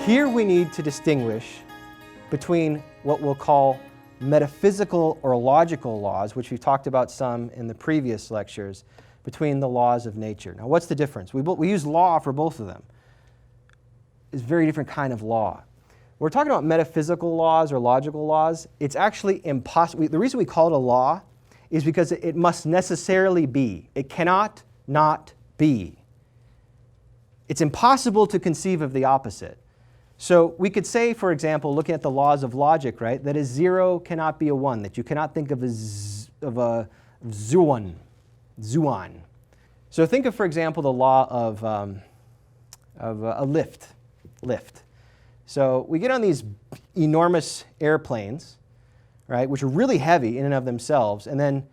Here we need to distinguish between what we'll call metaphysical or logical laws, which we've talked about some in the previous lectures, between the laws of nature. Now, what's the difference? We use law for both of them. It's a very different kind of law. We're talking about metaphysical laws or logical laws. It's actually impossible. The reason we call it a law is because it must necessarily be. It cannot not be. It's impossible to conceive of the opposite. So we could say, for example, looking at the laws of logic, right, that a 0 cannot be a 1, that you cannot think of a zuan. So think of, for example, the law of a lift. So we get on these enormous airplanes, right, which are really heavy in and of themselves, and then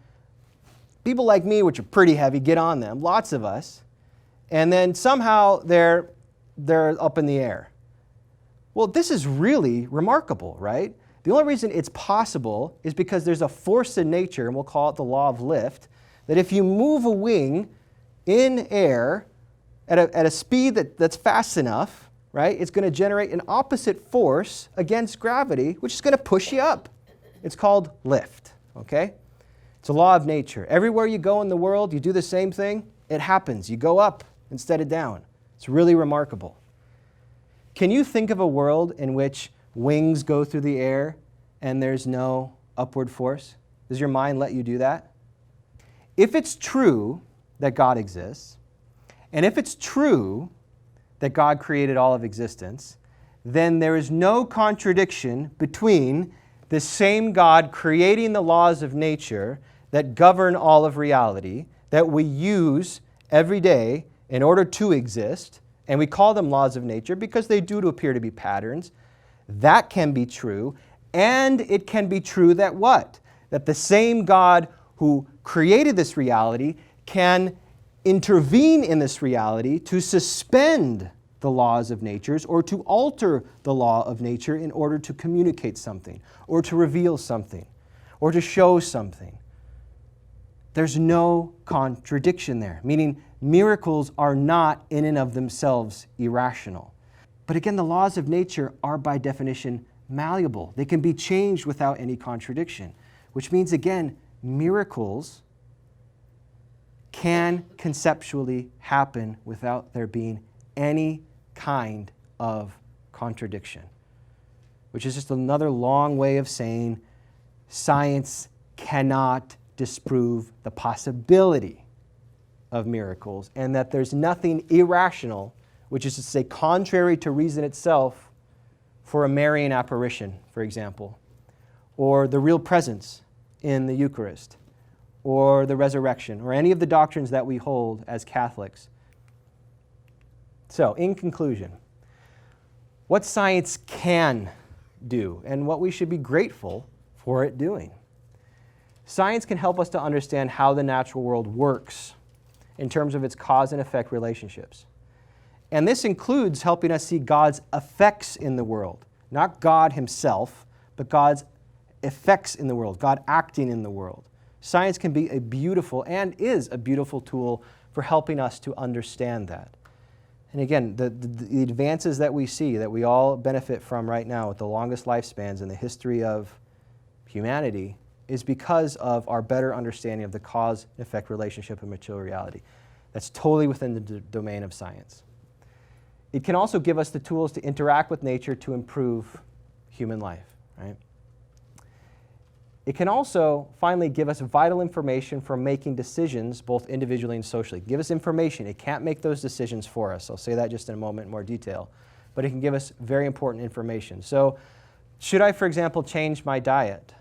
people like me, which are pretty heavy, get on them, lots of us, and then somehow they're up in the air. Well, this is really remarkable, right? The only reason it's possible is because there's a force in nature, and we'll call it the law of lift, that if you move a wing in air at a speed that's fast enough, right, it's going to generate an opposite force against gravity, which is going to push you up. It's called lift, okay? It's a law of nature. Everywhere you go in the world, you do the same thing, it happens. You go up instead of down. It's really remarkable. Can you think of a world in which wings go through the air and there's no upward force? Does your mind let you do that? If it's true that God exists, and if it's true that God created all of existence, then there is no contradiction between the same God creating the laws of nature that govern all of reality, that we use every day in order to exist, and we call them laws of nature because they do appear to be patterns. That can be true, and it can be true that what? That the same God who created this reality can intervene in this reality to suspend the laws of nature or to alter the law of nature in order to communicate something or to reveal something or to show something. There's no contradiction there, meaning miracles are not in and of themselves irrational. But again, the laws of nature are by definition malleable. They can be changed without any contradiction, which means, again, miracles can conceptually happen without there being any kind of contradiction, which is just another long way of saying science cannot disprove the possibility of miracles, and that there's nothing irrational, which is to say contrary to reason itself, for a Marian apparition, for example, or the real presence in the Eucharist, or the resurrection, or any of the doctrines that we hold as Catholics. So, in conclusion, what science can do, and what we should be grateful for it doing. Science can help us to understand how the natural world works in terms of its cause and effect relationships. And this includes helping us see God's effects in the world. Not God himself, but God's effects in the world, God acting in the world. Science can be a beautiful, and is a beautiful tool for helping us to understand that. And again, the advances that we see, that we all benefit from right now with the longest lifespans in the history of humanity, is because of our better understanding of the cause and effect relationship of material reality. That's totally within the domain of science. It can also give us the tools to interact with nature to improve human life, right? It can also finally give us vital information for making decisions both individually and socially. Give us information. It can't make those decisions for us. I'll say that just in a moment in more detail. But it can give us very important information. So should I, for example, change my diet?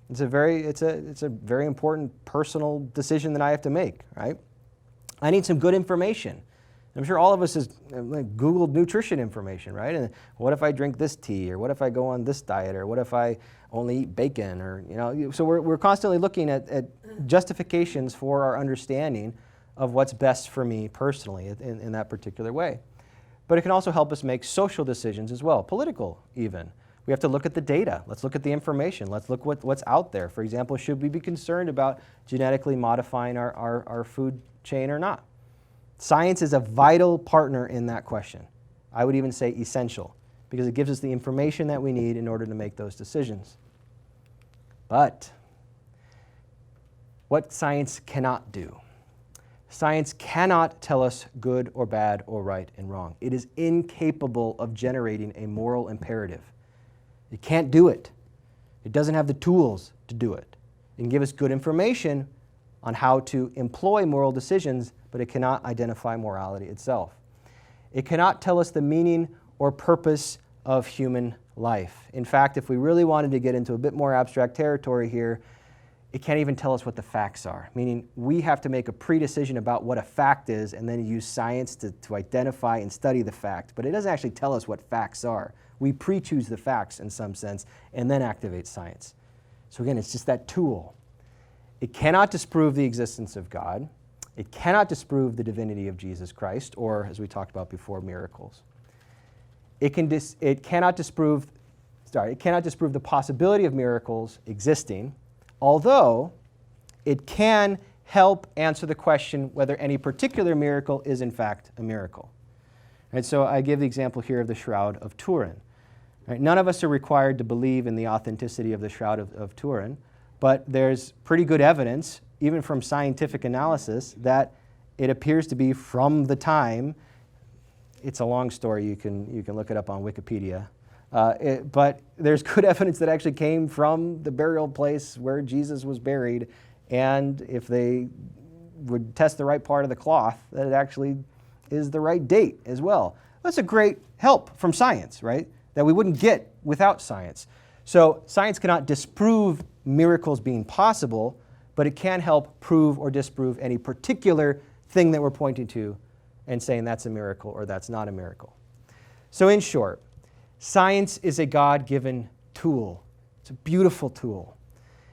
It's a very important personal decision that I have to make, right? I need some good information. I'm sure all of us has Googled nutrition information, right? And what if I drink this tea, or what if I go on this diet, or what if I only eat bacon, or so we're constantly looking at justifications for our understanding of what's best for me personally in that particular way. But it can also help us make social decisions as well, political even. We have to look at the data. Let's look at the information. Let's look what's out there. For example, should we be concerned about genetically modifying our food chain or not? Science is a vital partner in that question. I would even say essential. because it gives us the information that we need in order to make those decisions. But what science cannot do. Science cannot tell us good or bad or right and wrong. It is incapable of generating a moral imperative. It can't do it. It doesn't have the tools to do it. It can give us good information on how to employ moral decisions, but it cannot identify morality itself. It cannot tell us the meaning or purpose of human life. In fact, if we really wanted to get into a bit more abstract territory here, it can't even tell us what the facts are, meaning we have to make a pre-decision about what a fact is and then use science to identify and study the fact. But it doesn't actually tell us what facts are. We pre-choose the facts in some sense and then activate science. So again, it's just that tool. It cannot disprove the existence of God. It cannot disprove the divinity of Jesus Christ, or as we talked about before, miracles. It cannot disprove the possibility of miracles existing, although it can help answer the question whether any particular miracle is in fact a miracle. Right, so I give the example here of the Shroud of Turin. Right, none of us are required to believe in the authenticity of the Shroud of Turin, but there's pretty good evidence, even from scientific analysis, that it appears to be from the time. It's a long story. You can look it up on Wikipedia. But there's good evidence that actually came from the burial place where Jesus was buried, and if they would test the right part of the cloth, that it actually is the right date as well. That's a great help from science, right? That we wouldn't get without science. So science cannot disprove miracles being possible, but it can help prove or disprove any particular thing that we're pointing to and saying that's a miracle or that's not a miracle. So in short, science is a God-given tool. It's a beautiful tool.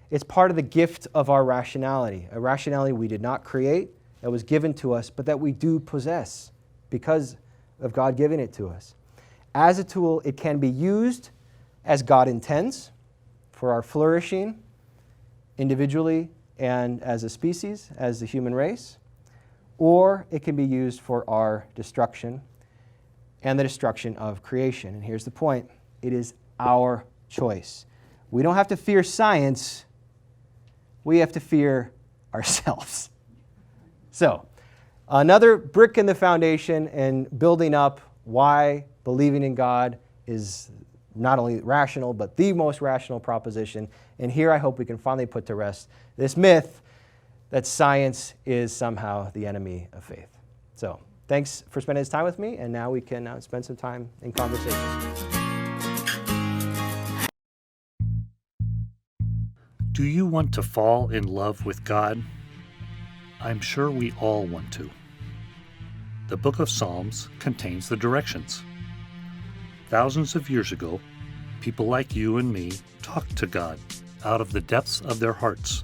It's part of the gift of our rationality, a rationality we did not create, that was given to us, but that we do possess because of God giving it to us. As a tool, it can be used as God intends for our flourishing individually and as a species, as the human race, or it can be used for our destruction and the destruction of creation. And here's the point. It is our choice. We don't have to fear science. We have to fear ourselves. So, another brick in the foundation and building up why believing in God is not only rational, but the most rational proposition. And here I hope we can finally put to rest this myth that science is somehow the enemy of faith. So, thanks for spending this time with me, and now we can spend some time in conversation. Do you want to fall in love with God? I'm sure we all want to. The book of Psalms contains the directions. Thousands of years ago, people like you and me talked to God out of the depths of their hearts,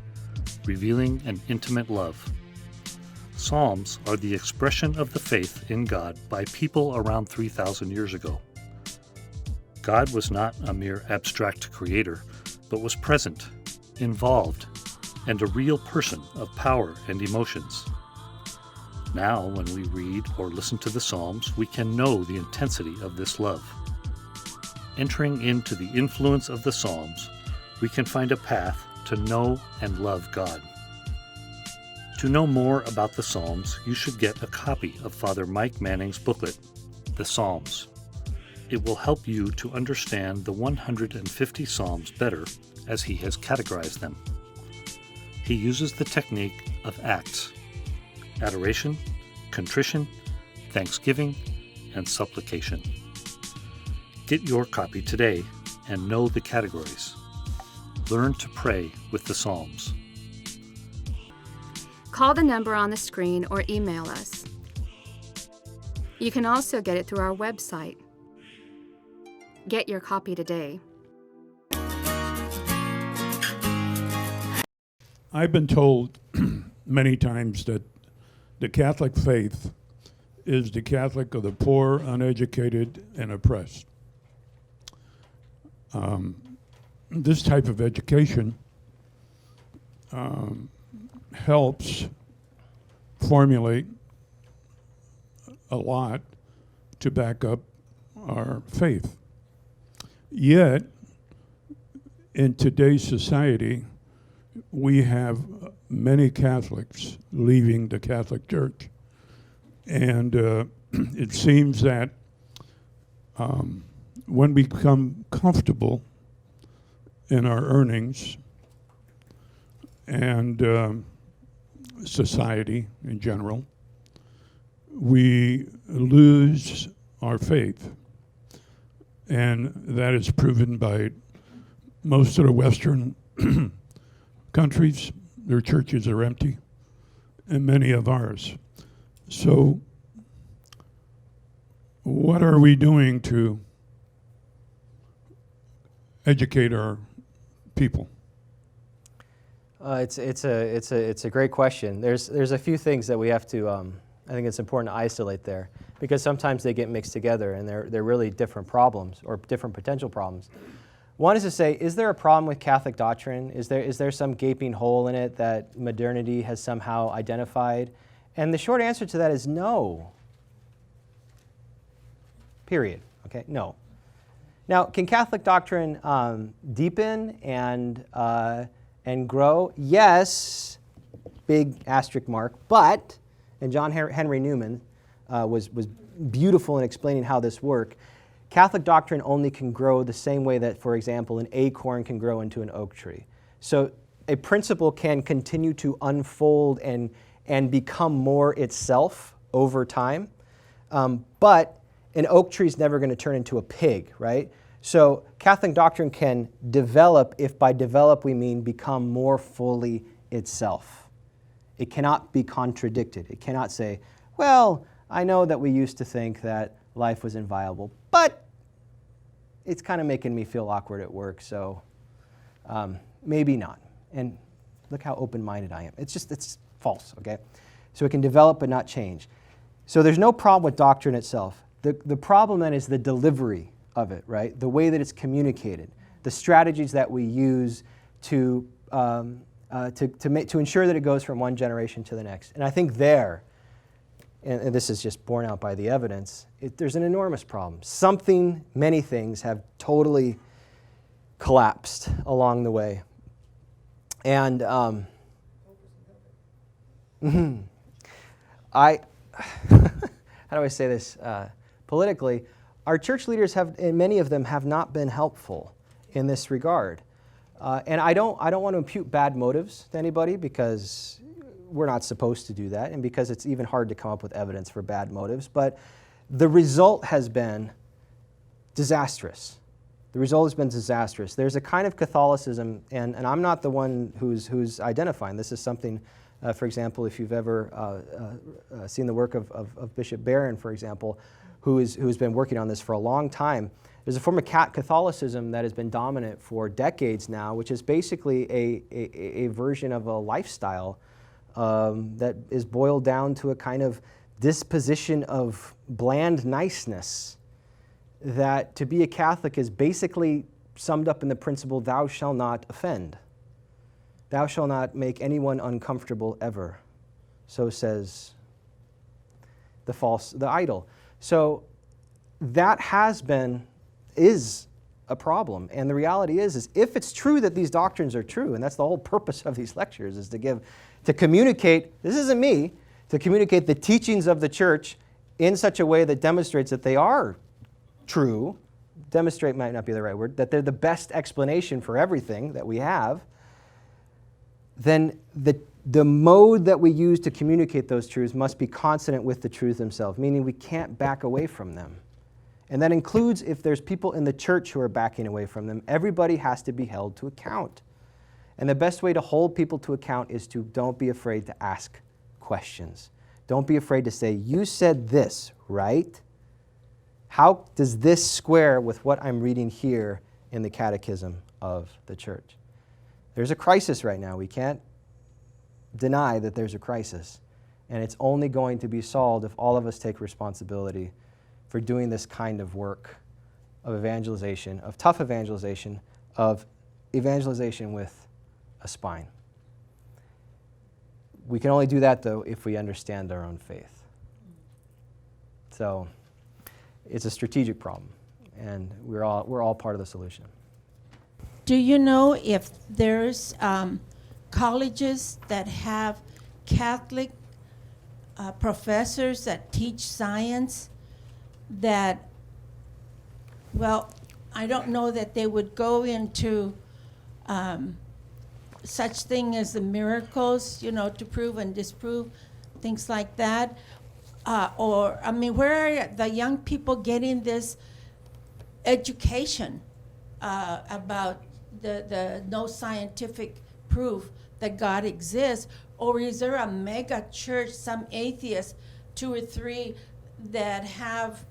revealing an intimate love. Psalms are the expression of the faith in God by people around 3,000 years ago. God was not a mere abstract creator, but was present, involved, and a real person of power and emotions. Now, when we read or listen to the Psalms, we can know the intensity of this love. Entering into the influence of the Psalms, we can find a path to know and love God. To know more about the Psalms, you should get a copy of Father Mike Manning's booklet, The Psalms. It will help you to understand the 150 Psalms better as he has categorized them. He uses the technique of acts: adoration, contrition, thanksgiving, and supplication. Get your copy today and know the categories. Learn to pray with the Psalms. Call the number on the screen or email us. You can also get it through our website. Get your copy today. I've been told many times that the Catholic faith is the Catholic of the poor, uneducated, and oppressed. This type of education helps formulate a lot to back up our faith. Yet, in today's society, we have many Catholics leaving the Catholic Church. And it seems that when we become comfortable in our earnings and society in general, we lose our faith. And that is proven by most of the Western countries. Their churches are empty, and many of ours. So what are we doing to educate our people? It's a great question. There's a few things that we have to. I think it's important to isolate there, because sometimes they get mixed together and they're really different problems or different potential problems. One is to say, is there a problem with Catholic doctrine? Is there some gaping hole in it that modernity has somehow identified? And the short answer to that is no. Period. Okay, no. Now, can Catholic doctrine deepen and grow? Yes, big asterisk mark, but, and John Henry Newman was beautiful in explaining how this worked. Catholic doctrine only can grow the same way that, for example, an acorn can grow into an oak tree. So a principle can continue to unfold and become more itself over time, but an oak tree is never going to turn into a pig, right? So Catholic doctrine can develop, if by develop we mean become more fully itself. It cannot be contradicted. It cannot say, well, I know that we used to think that life was inviolable, but it's kind of making me feel awkward at work, so maybe not. And look how open-minded I am. It's false, okay? So it can develop but not change. So there's no problem with doctrine itself. The problem then is the delivery of it, right? The way that it's communicated, the strategies that we use to ensure that it goes from one generation to the next. And I think there, and this is just borne out by the evidence, there's an enormous problem. Many things have totally collapsed along the way. And how do I say this politically? Our church leaders and many of them have not been helpful in this regard. And I don't want to impute bad motives to anybody, because we're not supposed to do that, and because it's even hard to come up with evidence for bad motives. But the result has been disastrous. The result has been disastrous. There's a kind of Catholicism, and I'm not the one who's identifying. This is something, for example, if you've ever seen the work of Bishop Barron, for example, who's been working on this for a long time. There's a form of Catholicism that has been dominant for decades now, which is basically a version of a lifestyle that is boiled down to a kind of disposition of bland niceness, that to be a Catholic is basically summed up in the principle, thou shalt not offend. Thou shalt not make anyone uncomfortable ever. So says the idol. So that is a problem. And the reality is if it's true that these doctrines are true, and that's the whole purpose of these lectures, is to communicate, this isn't me, to communicate the teachings of the church in such a way that demonstrates that they are true. Demonstrate might not be the right word, that they're the best explanation for everything that we have. Then the mode that we use to communicate those truths must be consonant with the truth themselves, meaning we can't back away from them. And that includes if there's people in the church who are backing away from them. Everybody has to be held to account. And the best way to hold people to account is to don't be afraid to ask questions. Don't be afraid to say, you said this, right? How does this square with what I'm reading here in the Catechism of the Church? There's a crisis right now. We can't deny that there's a crisis. And it's only going to be solved if all of us take responsibility for doing this kind of work of evangelization, of tough evangelization, of evangelization with a spine. We can only do that, though, if we understand our own faith. So it's a strategic problem. and we're all part of the solution. Do you know if there's colleges that have Catholic professors that teach science that, well, I don't know that they would go into such thing as the miracles, to prove and disprove, things like that? Or, I mean, where are the young people getting this education about the no scientific proof that God exists? Or is there a mega church, some atheists, 2 or 3, that have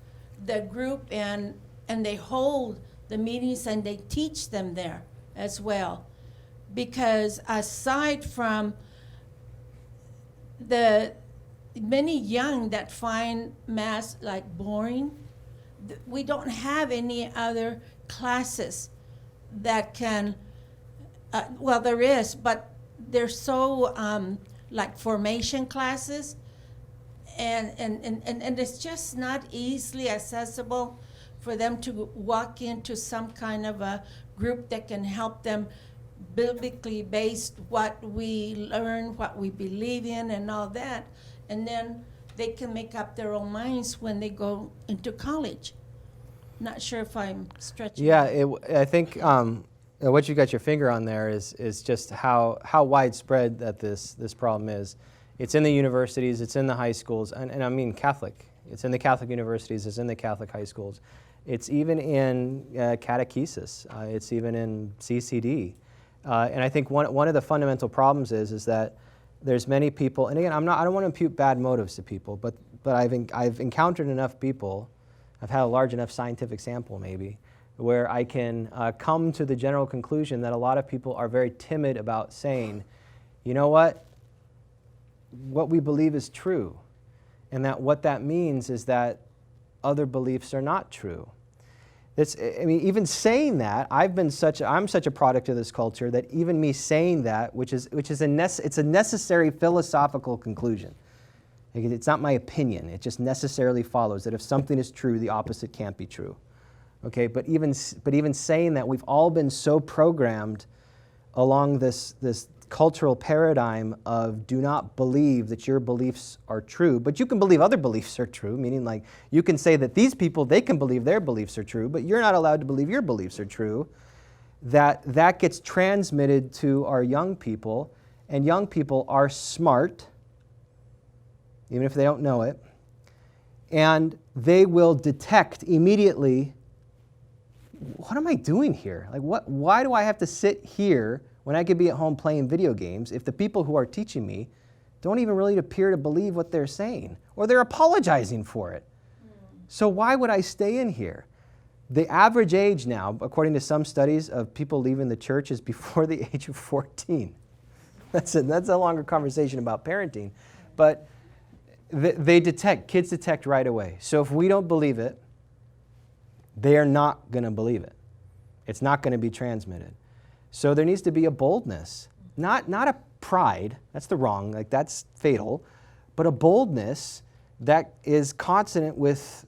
the group and they hold the meetings and they teach them there as well? Because aside from the many young that find Mass like boring, we don't have any other classes that can, well, there is, but they're so like formation classes, and it's just not easily accessible for them to walk into some kind of a group that can help them biblically based what we learn, what we believe in, and all that, and then they can make up their own minds when they go into college. Not sure if I'm stretching. Yeah, I think what you got your finger on there is just how widespread that this problem is. It's in the universities, it's in the high schools, and I mean Catholic. It's in the Catholic universities, it's in the Catholic high schools. It's even in catechesis. It's even in CCD. And I think one of the fundamental problems is that there's many people, and again, I don't want to impute bad motives to people, but I've encountered enough people, I've had a large enough scientific sample maybe, where I can come to the general conclusion that a lot of people are very timid about saying, you know what we believe is true, and that what that means is that other beliefs are not true. Even saying that, I'm such a product of this culture that even me saying that, it's a necessary philosophical conclusion. It's not my opinion. It just necessarily follows that if something is true, the opposite can't be true. Okay, but even saying that, we've all been so programmed along this cultural paradigm of do not believe that your beliefs are true, but you can believe other beliefs are true, meaning like you can say that these people, they can believe their beliefs are true, but you're not allowed to believe your beliefs are true, that gets transmitted to our young people, and young people are smart, even if they don't know it, and they will detect immediately, what am I doing here? Like, why do I have to sit here when I could be at home playing video games if the people who are teaching me don't even really appear to believe what they're saying, or they're apologizing for it? So why would I stay in here? The average age now, according to some studies, of people leaving the church is before the age of 14. That's a longer conversation about parenting. But kids detect right away. So if we don't believe it, they are not going to believe it. It's not going to be transmitted. So there needs to be a boldness, not a pride, that's that's fatal, but a boldness that is consonant with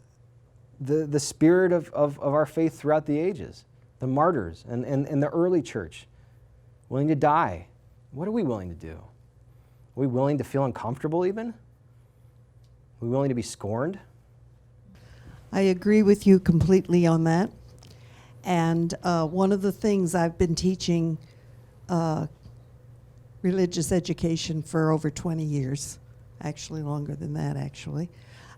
the spirit of our faith throughout the ages, the martyrs and the early church, willing to die. What are we willing to do? Are we willing to feel uncomfortable even? Are we willing to be scorned? I agree with you completely on that. And one of the things I've been teaching religious education for over 20 years, actually longer than that, actually.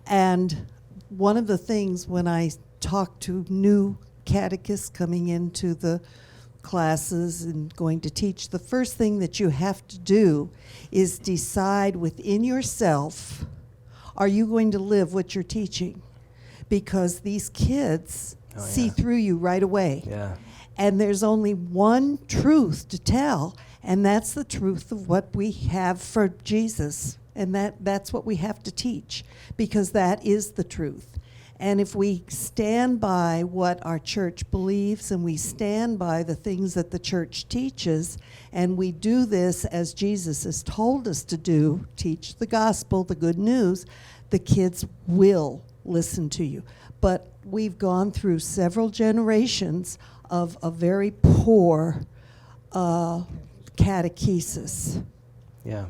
And one of the things when I talk to new catechists coming into the classes and going to teach, the first thing that you have to do is decide within yourself, are you going to live what you're teaching? Because these kids see through you right away. Yeah. And there's only one truth to tell, and that's the truth of what we have for Jesus. And that's what we have to teach, because that is the truth. And if we stand by what our church believes, and we stand by the things that the church teaches, and we do this as Jesus has told us to do, teach the gospel, the good news, the kids will listen to you. But we've gone through several generations of a very poor catechesis. Yeah,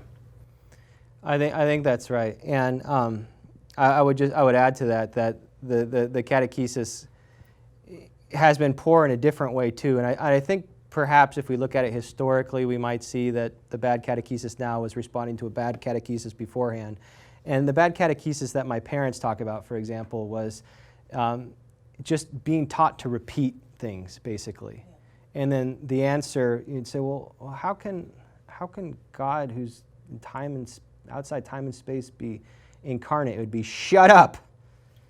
I think that's right, and I would add to that the catechesis has been poor in a different way too, and I think perhaps if we look at it historically, we might see that the bad catechesis now was responding to a bad catechesis beforehand, and the bad catechesis that my parents talk about, for example, was just being taught to repeat things basically, and then the answer you'd say, well, how can God, who's in time and outside time and space, be incarnate? It would be, shut up.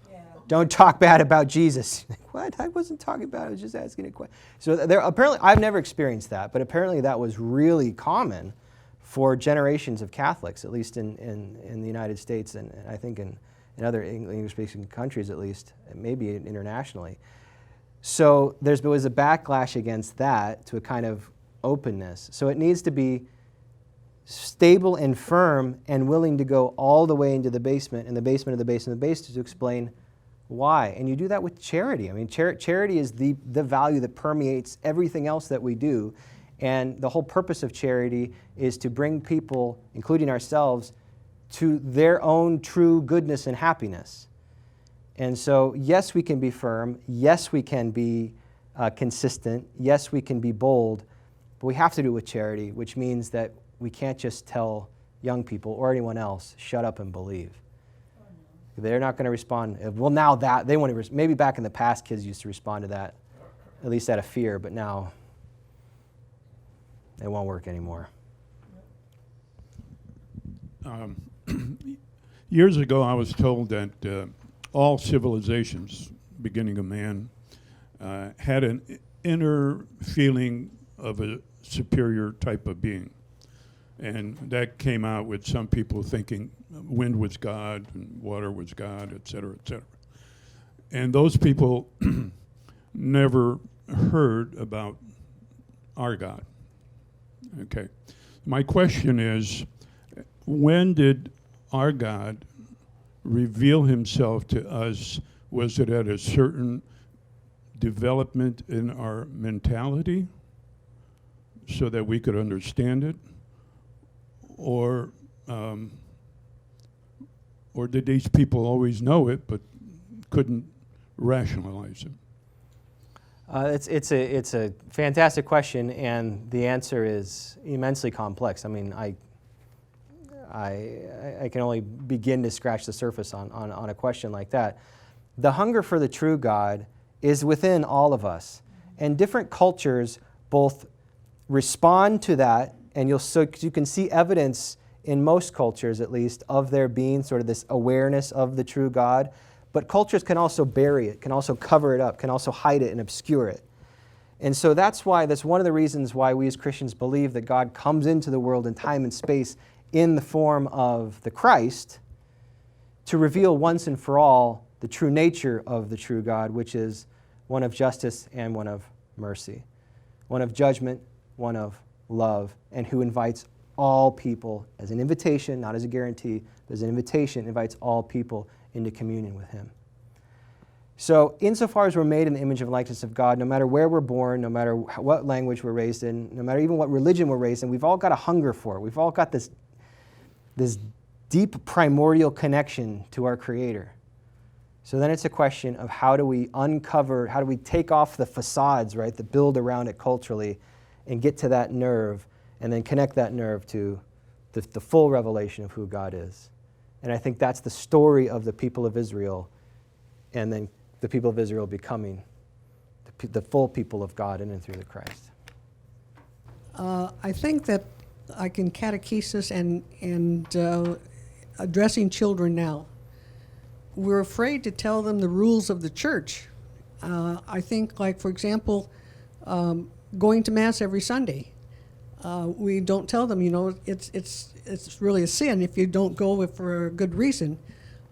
Yeah. Don't talk bad about Jesus. What? I wasn't talking about it. I was just asking a question. So there, apparently, I've never experienced that, but apparently that was really common for generations of Catholics, at least in the United States, and I think in other English-speaking countries at least, and maybe internationally. So there was a backlash against that to a kind of openness. So it needs to be stable and firm and willing to go all the way into the basement and the basement of the basement of the basement to explain why. And you do that with charity. I mean, charity is the value that permeates everything else that we do. And the whole purpose of charity is to bring people, including ourselves, to their own true goodness and happiness. And so, yes, we can be firm. Yes, we can be consistent. Yes, we can be bold. But we have to do it with charity, which means that we can't just tell young people or anyone else, shut up and believe. Oh, no. They're not going to respond. Well, now that, they want to, maybe back in the past, kids used to respond to that, at least out of fear, but now it won't work anymore. Years ago, I was told that all civilizations, beginning of man, had an inner feeling of a superior type of being. And that came out with some people thinking wind was God and water was God, et cetera, et cetera. And those people never heard about our God. Okay. My question is, when did our God reveal himself to us? Was it at a certain development in our mentality so that we could understand it? Or did these people always know it but couldn't rationalize it? It's a fantastic question, and the answer is immensely complex. I mean, I can only begin to scratch the surface on a question like that. The hunger for the true God is within all of us, and different cultures both respond to that, and you can see evidence in most cultures, at least, of there being sort of this awareness of the true God. But cultures can also bury it, can also cover it up, can also hide it and obscure it. And so that's one of the reasons why we as Christians believe that God comes into the world in time and space in the form of the Christ to reveal once and for all the true nature of the true God, which is one of justice and one of mercy, one of judgment, one of love, and who invites all people as an invitation, not as a guarantee, but as an invitation, invites all people into communion with him. So insofar as we're made in the image and likeness of God, no matter where we're born, no matter what language we're raised in, no matter even what religion we're raised in, we've all got a hunger for it. We've all got this deep primordial connection to our Creator. So then it's a question of how do we take off the facades, right, that build around it culturally, and get to that nerve, and then connect that nerve to the full revelation of who God is. And I think that's the story of the people of Israel, and then the people of Israel becoming the full people of God in and through the Christ. I think that like in catechesis and addressing children now, we're afraid to tell them the rules of the church. I think, like, for example, going to Mass every Sunday. We don't tell them, it's really a sin if you don't go for a good reason.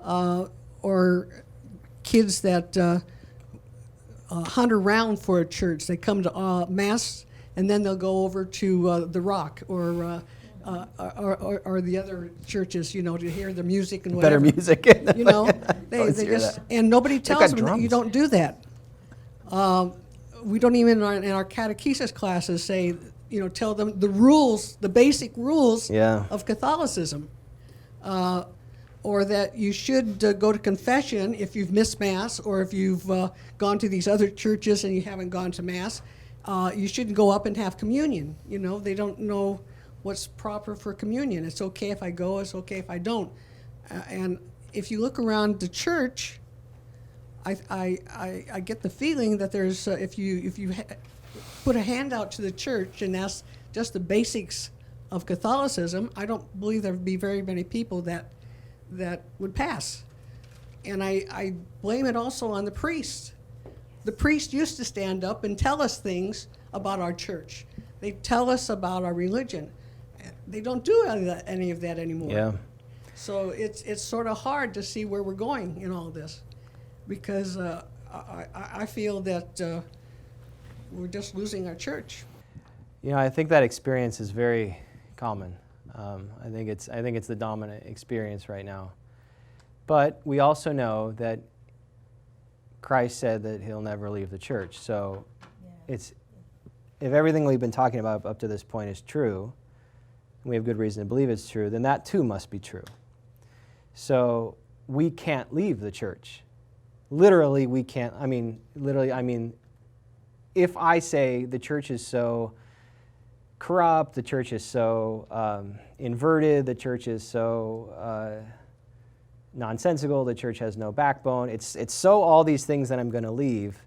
Or kids that hunt around for a church. They come to Mass and then they'll go over to the Rock or or the other churches, you know, to hear the music and Better whatever. music. You know, Always they hear just, that. and nobody They've tells got them that you drums. don't do that. We don't even in our catechesis classes say, you know, tell them the rules, the basic rules Yeah. of Catholicism. Or that you should go to confession if you've missed Mass, or if you've gone to these other churches and you haven't gone to Mass. You shouldn't go up and have communion. You know, they don't know what's proper for communion. It's okay if I go, it's okay if I don't. And if you look around the church, I get the feeling that there's, if you put a hand out to the church and ask just the basics of Catholicism, I don't believe there would be very many people that would pass. And I blame it also on the priest. The priest used to stand up and tell us things about our church. They tell us about our religion. They don't do any of that anymore. Yeah. So it's sort of hard to see where we're going in all this, because I feel that we're just losing our church. You know, I think that experience is very common. I think it's the dominant experience right now. But we also know that Christ said that he'll never leave the church. So if everything we've been talking about up to this point is true, and we have good reason to believe it's true, then that too must be true. So we can't leave the church. Literally, we can't. I mean, if I say the church is so corrupt, the church is so inverted, the church is so nonsensical, the church has no backbone, it's so all these things that I'm going to leave,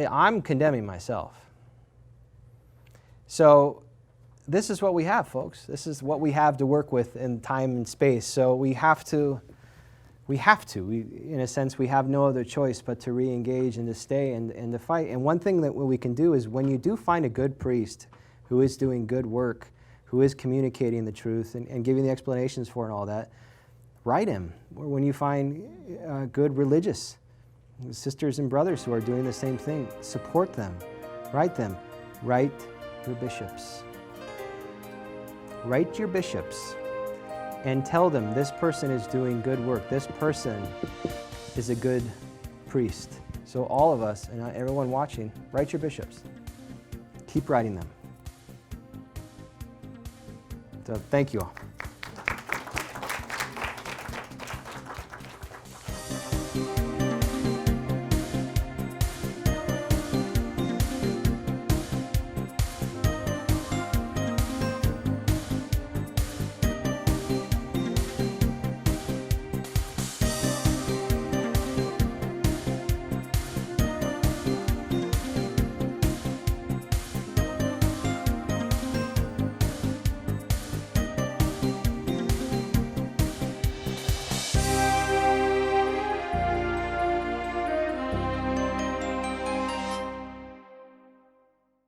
I'm condemning myself. So this is what we have, folks. This is what we have to work with in time and space. So we have to, in a sense, we have no other choice but to re-engage and to stay and to fight. And one thing that we can do is when you do find a good priest who is doing good work, who is communicating the truth and giving the explanations for it and all that, write him. Or when you find good religious sisters and brothers who are doing the same thing, support them. Write them. Write your bishops. Write your bishops and tell them this person is doing good work. This person is a good priest. So all of us and everyone watching, write your bishops. Keep writing them. So thank you all.